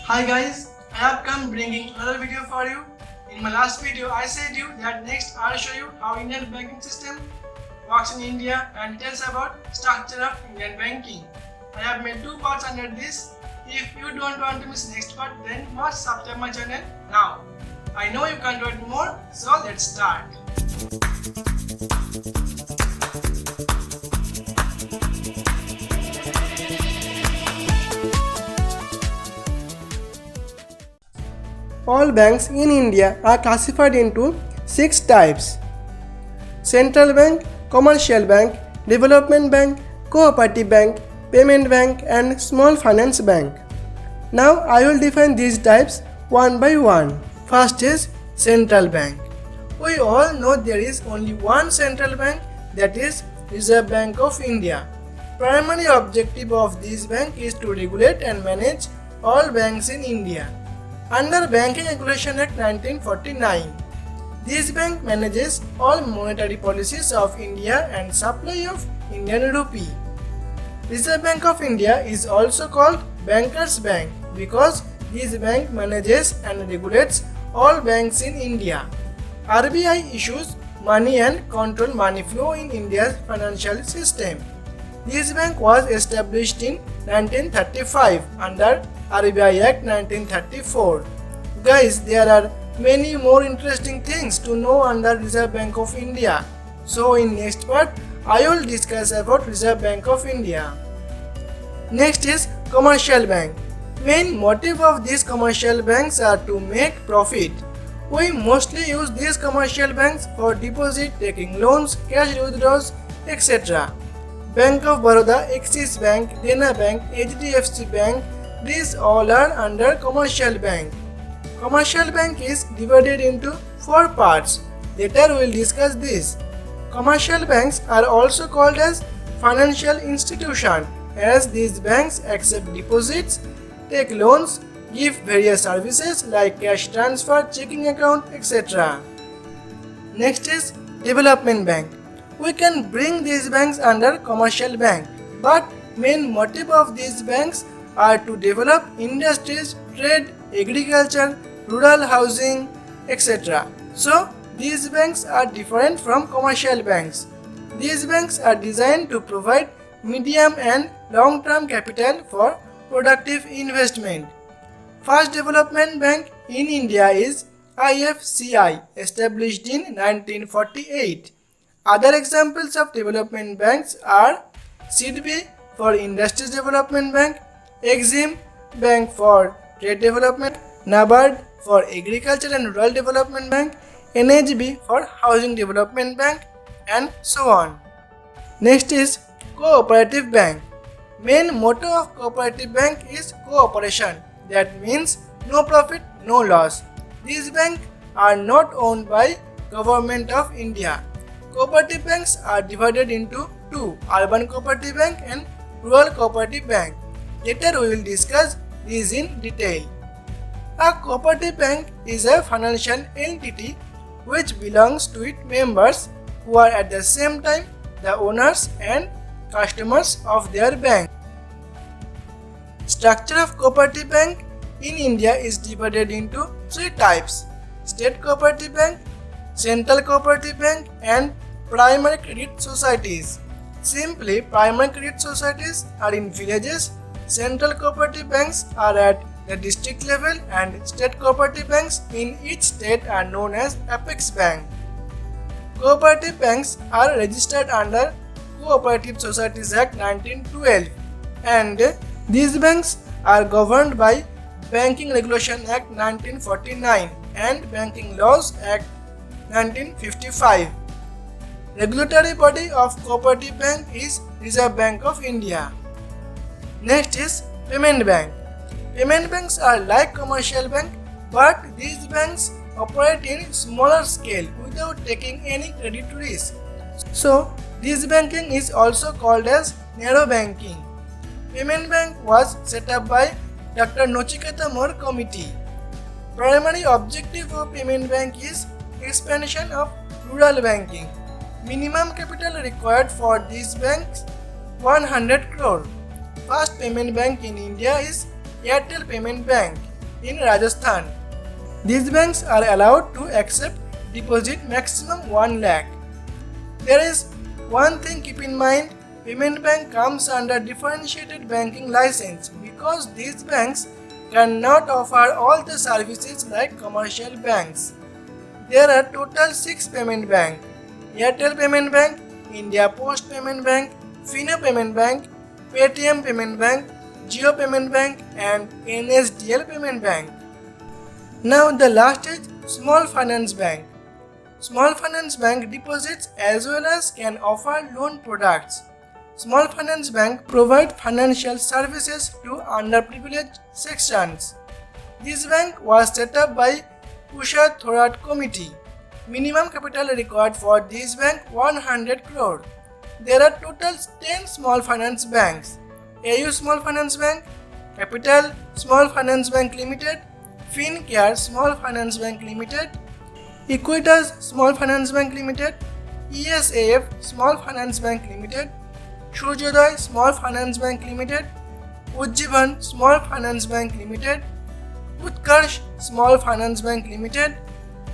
Hi guys, I have come bringing another video for you. In my last video, I said you that next I'll show you how Indian banking system works in India and details about structure of Indian banking. I have made two parts under this. If you don't want to miss next part, then must subscribe my channel now. I know you can't wait more, so let's start. All banks in India are classified into 6 types: Central Bank, Commercial Bank, Development Bank, Cooperative Bank, Payment Bank and Small Finance Bank. Now I will define these types one by one. First is Central Bank. We all know there is only one central bank, that is Reserve Bank of India. Primary objective of this bank is to regulate and manage all banks in India. Under Banking Regulation Act 1949, this bank manages all monetary policies of India and supply of Indian rupee. Reserve Bank of India is also called Bankers Bank because this bank manages and regulates all banks in India. RBI issues money and control money flow in India's financial system. This bank was established in 1935 under RBI Act 1934. Guys, there are many more interesting things to know under Reserve Bank of India. So in next part, I will discuss about Reserve Bank of India. Next is Commercial Bank. Main motive of these commercial banks are to make profit. We mostly use these commercial banks for deposit, taking loans, cash withdrawals, etc. Bank of Baroda, Axis Bank, Dena Bank, HDFC Bank, these all are under Commercial Bank. Commercial Bank is divided into 4 parts. Later we will discuss this. Commercial banks are also called as financial institution, as these banks accept deposits, take loans, give various services like cash transfer, checking account, etc. Next is Development Bank. We can bring these banks under Commercial Bank, but main motive of these banks are to develop industries, trade, agriculture, rural housing, etc. So these banks are different from commercial banks. These banks are designed to provide medium and long-term capital for productive investment. First development bank in India is IFCI, established in 1948. Other examples of development banks are SIDBI for Industries Development Bank, Exim Bank for Trade Development, NABARD for Agriculture and Rural Development Bank, NHB for Housing Development Bank, and so on. Next is Cooperative Bank. Main motto of Cooperative Bank is cooperation. That means no profit, no loss. These banks are not owned by Government of India. Cooperative banks are divided into 2, Urban Cooperative Bank and Rural Cooperative Bank. Later we will discuss these in detail. A cooperative bank is a financial entity which belongs to its members who are at the same time the owners and customers of their bank. Structure of cooperative bank in India is divided into 3 types: State Cooperative Bank, Central Cooperative Bank and Primary Credit Societies. Simply, primary credit societies are in villages, central cooperative banks are at the district level and state cooperative banks in each state are known as Apex Bank. Cooperative banks are registered under Cooperative Societies Act 1912 and these banks are governed by Banking Regulation Act 1949 and Banking Laws Act 1955. Regulatory body of Cooperative Bank is Reserve Bank of India. Next is Payment Bank. Payment banks are like commercial bank, but these banks operate in smaller scale without taking any credit risk. So this banking is also called as narrow banking. Payment Bank was set up by Dr. Nachiketa More Committee. Primary objective of Payment Bank is expansion of rural banking. Minimum capital required for these banks 100 crore. First payment bank in India is Airtel Payment Bank. in Rajasthan. These banks are allowed to accept deposit maximum 1 lakh. There is one thing keep in mind, payment bank comes under differentiated banking license because these banks cannot offer all the services like commercial banks. There are total 6 payment bank: Airtel Payment Bank, India Post Payment Bank, Fino Payment Bank, Paytm Payment Bank, Jio Payment Bank and NSDL Payment Bank. Now the last is Small Finance Bank. Small Finance Bank deposits as well as can offer loan products. Small Finance Bank provide financial services to underprivileged sections. This bank was set up by Usha Thorat Committee. Minimum capital required for this bank 100 crore. There are total 10 small finance banks: AU Small Finance Bank, Capital Small Finance Bank Limited, FinCare Small Finance Bank Limited, Equitas Small Finance Bank Limited, ESAF Small Finance Bank Limited, Suryoday Small Finance Bank Limited, Ujjivan Small Finance Bank Limited, Utkarsh Small Finance Bank Limited,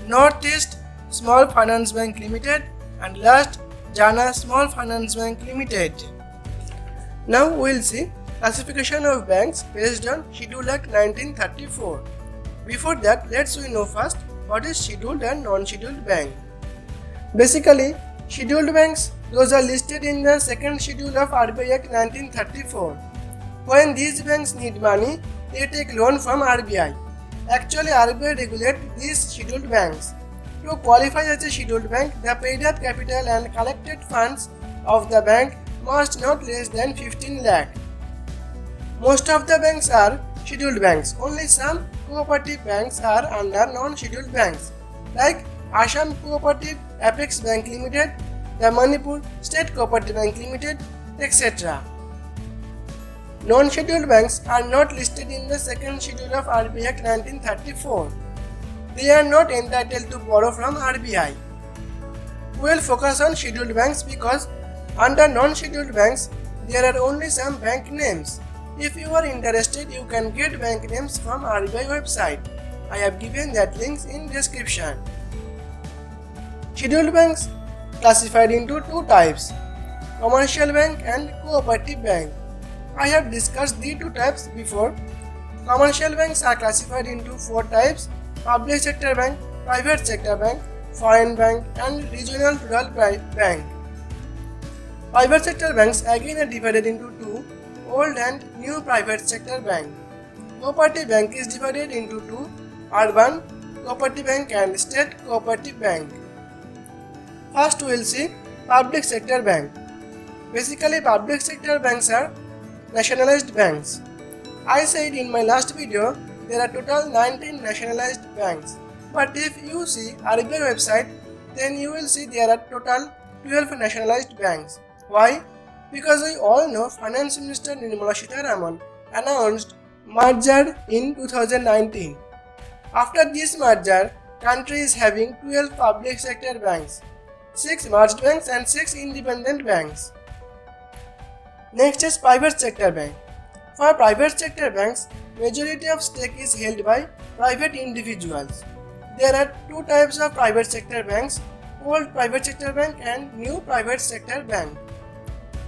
Northeast Small Finance Bank Limited, and last Jana Small Finance Bank Limited. Now we will see classification of banks based on Schedule Act 1934. Before that, let's know first what is scheduled and non-scheduled bank. Basically, scheduled banks, those are listed in the second schedule of RBI Act 1934. When these banks need money, they take loan from RBI. Actually, RBI regulates these scheduled banks. To qualify as a scheduled bank, the paid-up capital and collected funds of the bank must not less than 15 lakh. Most of the banks are scheduled banks. Only some cooperative banks are under non-scheduled banks, like Assam Cooperative Apex Bank Limited, the Manipur State Cooperative Bank Limited, etc. Non-scheduled banks are not listed in the second schedule of RBI Act 1934. They are not entitled to borrow from RBI. We will focus on scheduled banks because under non-scheduled banks there are only some bank names. If you are interested, you can get bank names from RBI website. I have given that links in description. Scheduled banks classified into two types: commercial bank and cooperative bank. I have discussed the two types before. Commercial banks are classified into four types: public sector bank, private sector bank, foreign bank and regional rural bank. Private sector banks again are divided into two: old and new private sector bank. Cooperative bank is divided into two: urban cooperative bank and state cooperative bank. First we will see public sector bank. Basically, public sector banks are nationalized banks. I said in my last video there are total 19 nationalized banks, but if you see RBI website, then you will see there are total 12 nationalized banks. Why? Because we all know Finance Minister Nirmala Sitharaman announced merger in 2019. After this merger, country is having 12 public sector banks, 6 merged banks and 6 independent banks. Next is private sector bank. For private sector banks, majority of stake is held by private individuals. There are two types of private sector banks: old private sector bank and new private sector bank.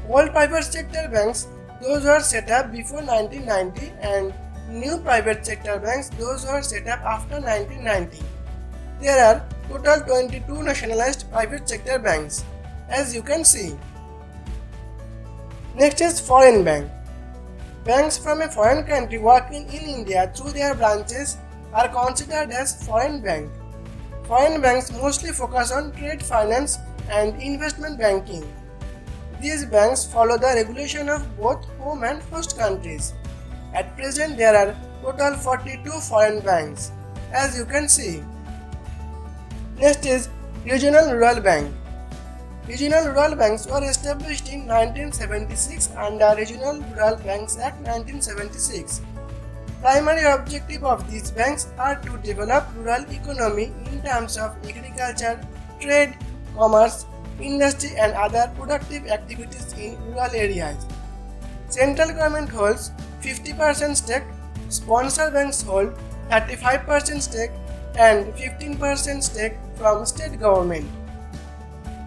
Old private sector banks, those were set up before 1990, and new private sector banks, those were set up after 1990. There are total 22 nationalized private sector banks, as you can see. Next is foreign bank. Banks from a foreign country working in India through their branches are considered as foreign bank. Foreign banks mostly focus on trade finance and investment banking. These banks follow the regulation of both home and host countries. At present, there are total 42 foreign banks, as you can see. Next is regional rural bank. Regional rural banks were established in 1976 under Regional Rural Banks Act 1976. Primary objective of these banks are to develop rural economy in terms of agriculture, trade, commerce, industry and other productive activities in rural areas. Central government holds 50% stake, sponsor banks hold 35% stake and 15% stake from state government.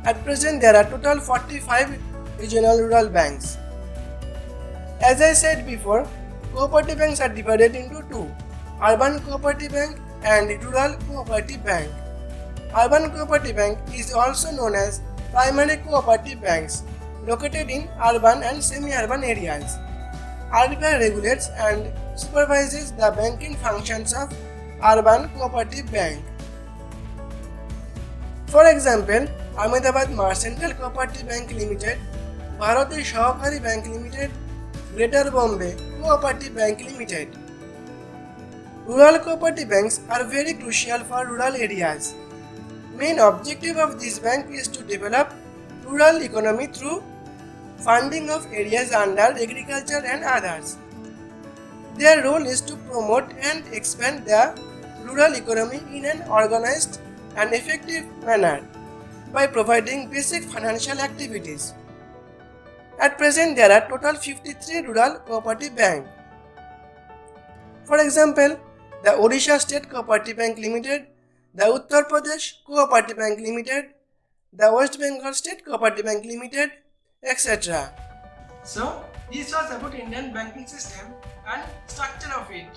At present, there are total 45 regional rural banks. As I said before, cooperative banks are divided into two: urban cooperative bank and rural cooperative bank. Urban cooperative bank is also known as primary cooperative banks, located in urban and semi-urban areas. RBI regulates and supervises the banking functions of urban cooperative bank. For example, Ahmedabad Mercantile Cooperative Bank Limited, Bharati Sahakari Bank Limited, Greater Bombay Cooperative Bank Limited. Rural cooperative banks are very crucial for rural areas. Main objective of this bank is to develop rural economy through funding of areas under agriculture and others. Their role is to promote and expand the rural economy in an organized and effective manner by providing basic financial activities. At present, there are total 53 rural cooperative banks. For example, the Odisha State Cooperative Bank Limited, the Uttar Pradesh Cooperative Bank Limited, the West Bengal State Cooperative Bank Limited, etc. So, this was about Indian banking system and structure of it.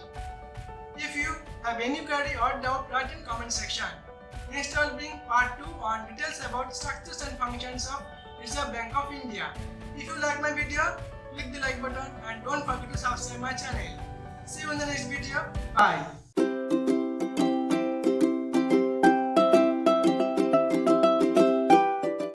If you have any query or doubt, write in comment section. Next I will bring part 2 on details about structures and functions of Reserve Bank of India. If you like my video, click the like button and don't forget to subscribe my channel. See you in the next video. Bye.